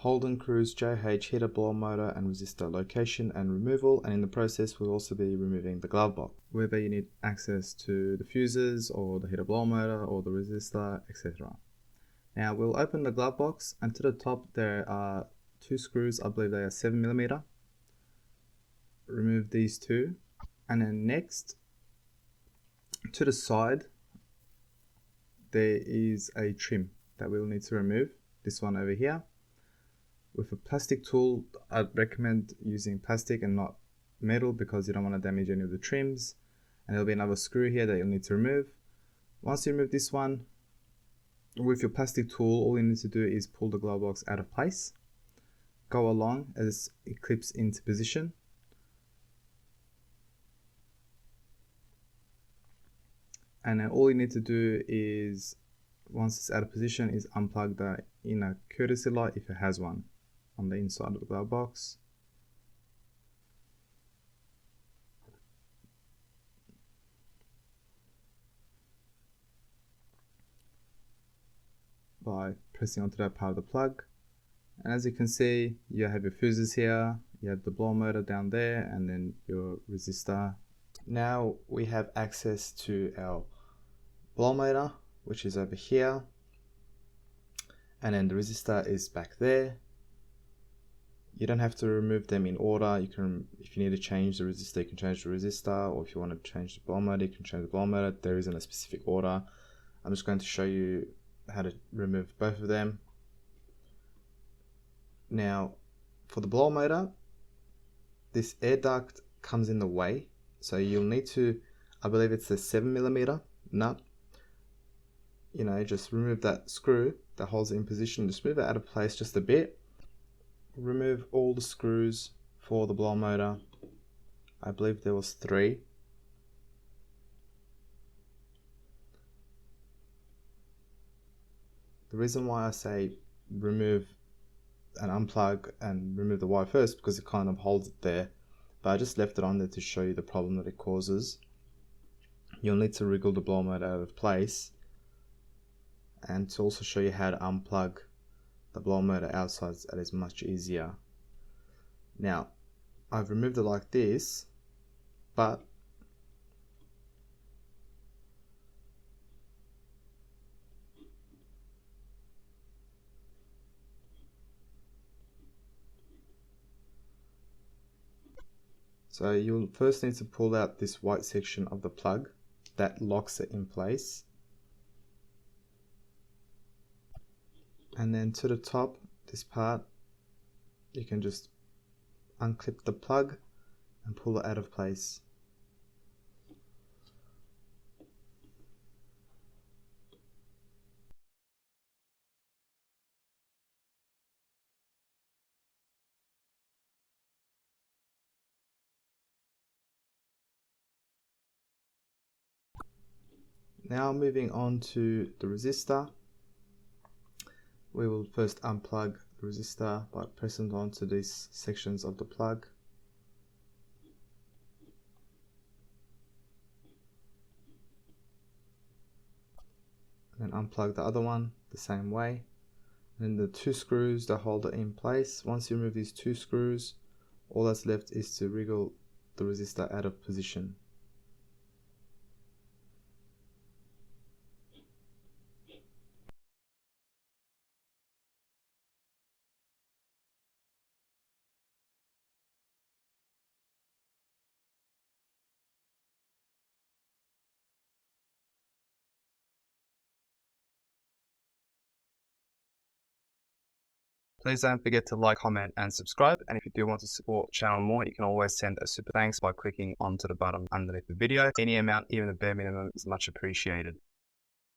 Holden Cruze JH heater, blower motor and resistor location and removal, and in the process we'll also be removing the glove box. Whether you need access to the fuses or the heater blower motor or the resistor, etc. Now we'll open the glove box, and to the top there are two screws, I believe they are 7mm. Remove these two, and then next to the side there is a trim that we'll need to remove, this one over here. With a plastic tool, I'd recommend using plastic and not metal because you don't want to damage any of the trims. And there'll be another screw here that you'll need to remove. Once you remove this one, with your plastic tool, all you need to do is pull the glove box out of place. Go along as it clips into position. And then all you need to do is, once it's out of position, is unplug the inner courtesy light if it has one on the inside of the glove box. By pressing onto that part of the plug. And as you can see, you have your fuses here, you have the blower motor down there, and then your resistor. Now we have access to our blower motor, which is over here, and then the resistor is back there. You don't have to remove them in order. You can, if you need to change the resistor, you can change the resistor, or if you want to change the blower motor, you can change the blower motor. There isn't a specific order. I'm just going to show you how to remove both of them. Now, for the blower motor, this air duct comes in the way, so you'll need to, I believe it's a 7mm nut. You know, just remove that screw that holds it in position. Just move it out of place just a bit. Remove all the screws for the blower motor. I believe there was 3. The reason why I say remove and unplug and remove the wire first, because it kind of holds it there, but I just left it on there to show you the problem that it causes. You'll need to wriggle the blower motor out of place, and to also show you how to unplug the blower motor outside, that is much easier. Now, I've removed it like this, but so you'll first need to pull out this white section of the plug that locks it in place. And then to the top, this part, you can just unclip the plug and pull it out of place. Now moving on to the resistor. We will first unplug the resistor by pressing onto these sections of the plug. And then unplug the other one the same way. And then the 2 screws that hold it in place. Once you remove these 2 screws, all that's left is to wriggle the resistor out of position. Please don't forget to like, comment and subscribe, and if you do want to support the channel more, you can always send a super thanks by clicking onto the button underneath the video. Any amount, even the bare minimum, is much appreciated.